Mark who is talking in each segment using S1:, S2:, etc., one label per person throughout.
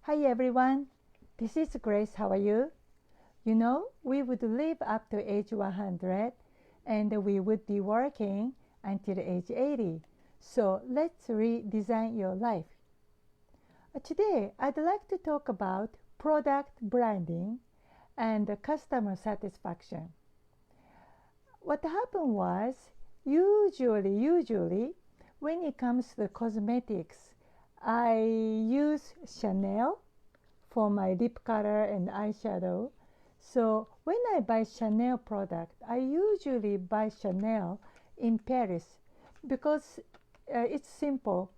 S1: Hi everyone, this is Grace. How are you? You know, we would live up to age 100 and we would be working until age 80. So let's redesign your life. Today, I'd like to talk about product branding and customer satisfaction. What happened was, usually, when it comes to cosmetics, I use Chanel for my lip color and eyeshadow. So when I buy Chanel product, I usually buy Chanel in Paris because it's simple.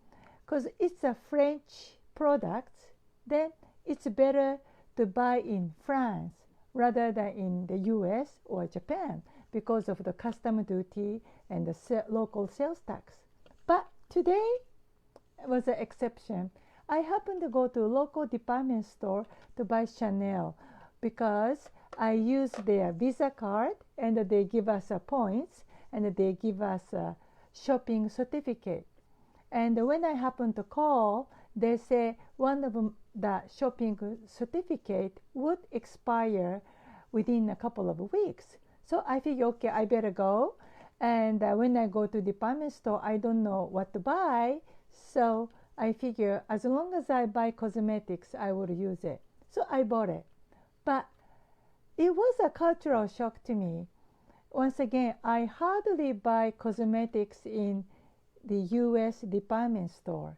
S1: Because it's a French product, then it's better to buy in France rather than in the US or Japan because of the custom duty and the local sales tax. But today was an exception. I happened to go to a local department store to buy Chanel because I use their Visa card and they give us points and they give us a shopping certificate. And when I happen to call, they say one of the shopping certificate would expire within a couple of weeks. So I figure, okay, I better go. And when I go to department store, I don't know what to buy. So I figure as long as I buy cosmetics, I will use it. So I bought it. But it was a cultural shock to me. Once again, I hardly buy cosmetics in the US department store.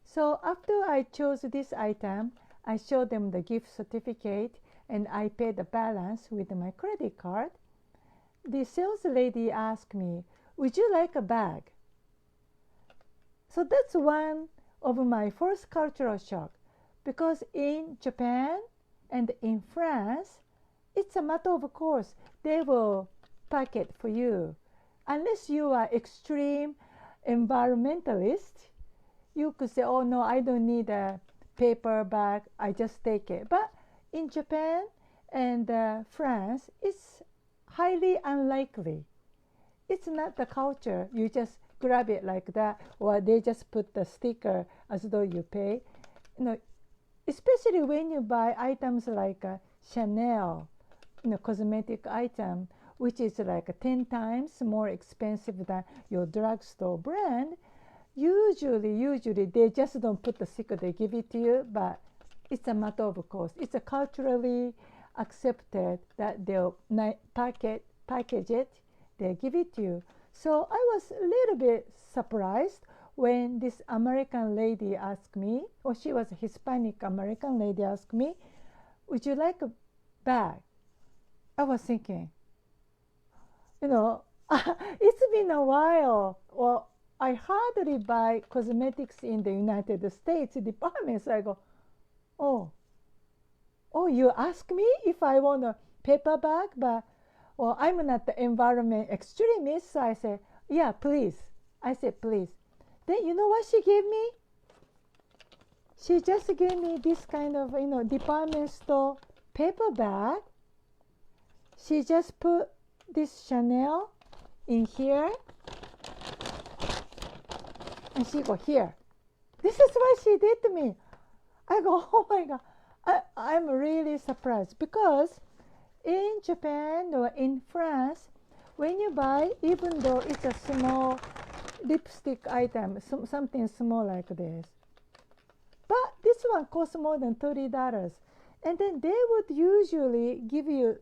S1: So after I chose this item, I showed them the gift certificate and I paid the balance with my credit card. The sales lady asked me, "Would you like a bag?" So that's one of my first cultural shock, because in Japan and in France, it's a matter of course they will pack it for you. Unless you are extreme environmentalist, you could say, "Oh no, I don't need a paper bag, I just take it." But in Japan and France, it's highly unlikely. It's not the culture. You just grab it like that, or they just put the sticker as though you pay. Especially when you buy items like Chanel, cosmetic item, which is like 10 times more expensive than your drugstore brand. Usually they just don't put the sticker, they give it to you, but it's a matter of course. It's a culturally accepted that they'll package it, they give it to you. So I was a little bit surprised when this American lady asked me, or she was a Hispanic American lady, asked me, "Would you like a bag?" I was thinking, it's been a while. Well, I hardly buy cosmetics in the United States department. So I go, oh, you ask me if I want a paper bag, but well, I'm not the environment extremist. So I said, "Yeah, please." I said, "Please." Then you know what she gave me? She just gave me this kind of, department store paper bag. She just put this Chanel in here. And she go, "Here." This is what she did to me. I go, "Oh my God." I'm really surprised because in Japan or in France, when you buy, even though it's a small lipstick item, something small like this, but this one costs more than $30. And then they would usually give you,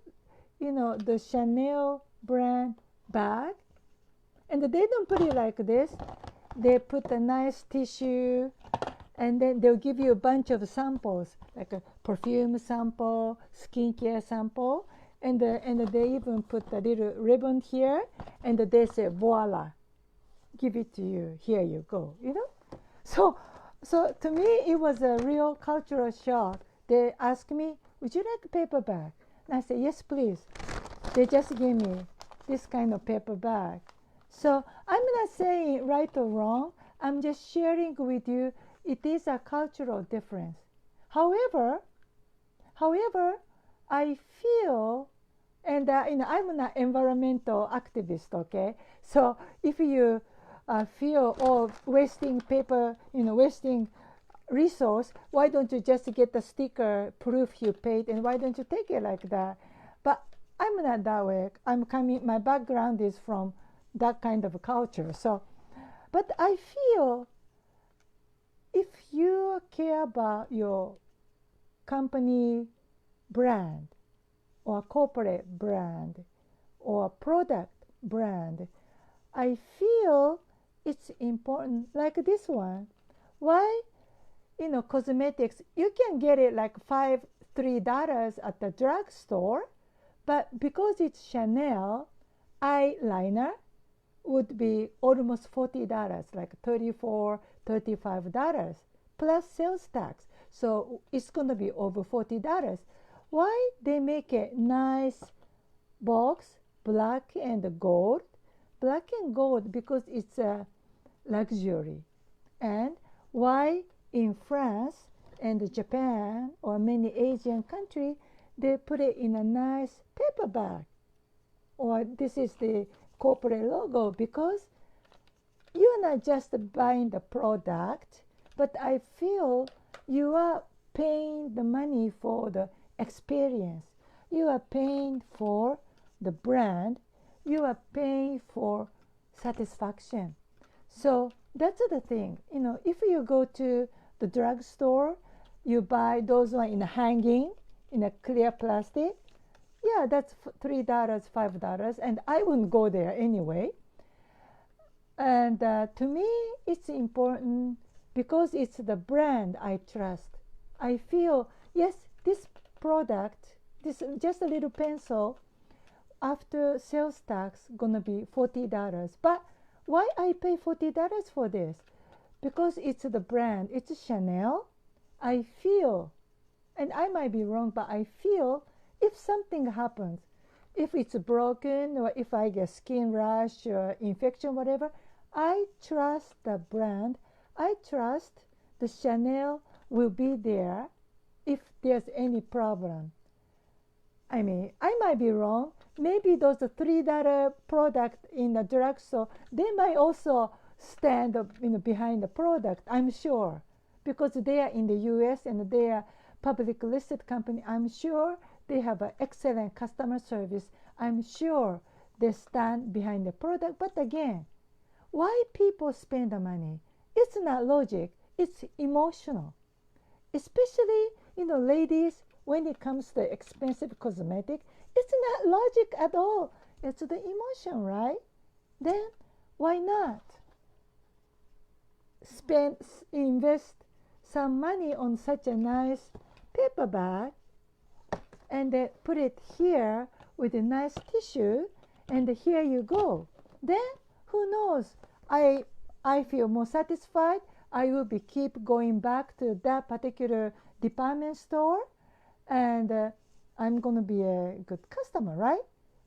S1: the Chanel brand bag. And they don't put it like this. They put a nice tissue, and then they'll give you a bunch of samples, like a perfume sample, skincare sample, and they even put a little ribbon here, and they say, "Voila, give it to you. Here you go." So to me, it was a real cultural shock. They asked me, "Would you like a paper bag?" And I said, "Yes, please." They just gave me this kind of paper bag. So I'm not saying right or wrong. I'm just sharing with you. It is a cultural difference. However, I feel, and I'm an environmental activist. Okay, so if you feel wasting paper, wasting resource, why don't you just get the sticker proof you paid, and why don't you take it like that? But I'm not that way. My background is from that kind of culture. So, but I feel if you care about your company brand or corporate brand or product brand, I feel it's important. Like this one, why, cosmetics, you can get it like $3 at the drugstore, but because it's Chanel, eyeliner would be almost $40, like $34, $35 plus sales tax. So it's going to be over $40. Why they make a nice box, black and gold? Black and gold because it's a luxury. And why in France and Japan or many Asian countries they put it in a nice paper bag? Or this is the corporate logo, because you're not just buying the product, but I feel you are paying the money for the experience. You are paying for the brand. You are paying for satisfaction. So that's the thing. If you go to the drugstore, you buy those one in a hanging, in a clear plastic. Yeah, that's $3, $5, and I wouldn't go there anyway. And to me, it's important because it's the brand I trust. I feel, yes, this product, this just a little pencil, after sales tax, gonna be $40. But why I pay $40 for this? Because it's the brand, it's Chanel. I feel, and I might be wrong, but I feel if something happens, if it's broken or if I get skin rash or infection, whatever, I trust the brand. I trust the Chanel will be there if there's any problem. I mean, I might be wrong. Maybe those $3 product in the drugstore, they might also stand behind the product, I'm sure. Because they are in the US and they are public listed company, I'm sure they have an excellent customer service. I'm sure they stand behind the product. But again, why people spend the money? It's not logic. It's emotional. Especially, ladies, when it comes to expensive cosmetic, it's not logic at all. It's the emotion, right? Then why not invest some money on such a nice paper bag and put it here with a nice tissue, and here you go. Then who knows? I feel more satisfied. I will keep going back to that particular department store, and I'm gonna be a good customer, right?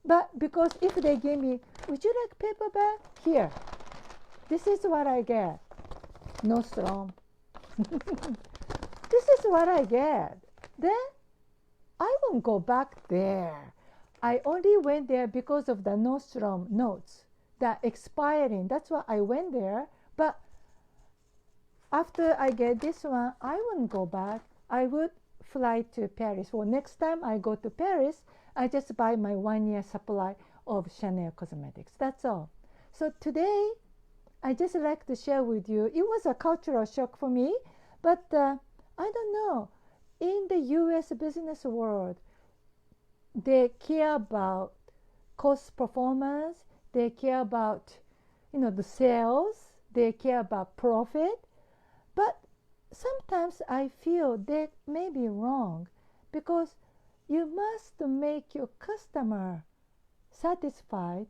S1: But because if they give me, would you like paper bag? Here, this is what I get. Nordstrom. This is what I get. Then I won't go back there. I only went there because of the Nordstrom notes that expiring. That's why I went there. But after I get this one, I wouldn't go back. I would fly to Paris. Well, next time I go to Paris, I just buy my 1-year supply of Chanel cosmetics. That's all. So today, I just like to share with you. It was a cultural shock for me, but I don't know. In the U.S. business world, they care about cost performance. They care about, the sales. They care about profit. But sometimes I feel they may be wrong, because you must make your customer satisfied.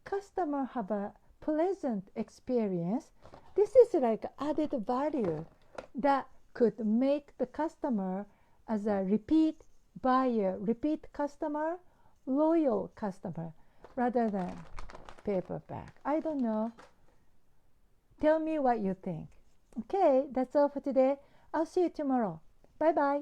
S1: Customer have a pleasant experience. This is like added value that could make the customer as a repeat buyer, repeat customer, loyal customer, rather than paper bag. I don't know. Tell me what you think. Okay, that's all for today. I'll see you tomorrow. Bye bye.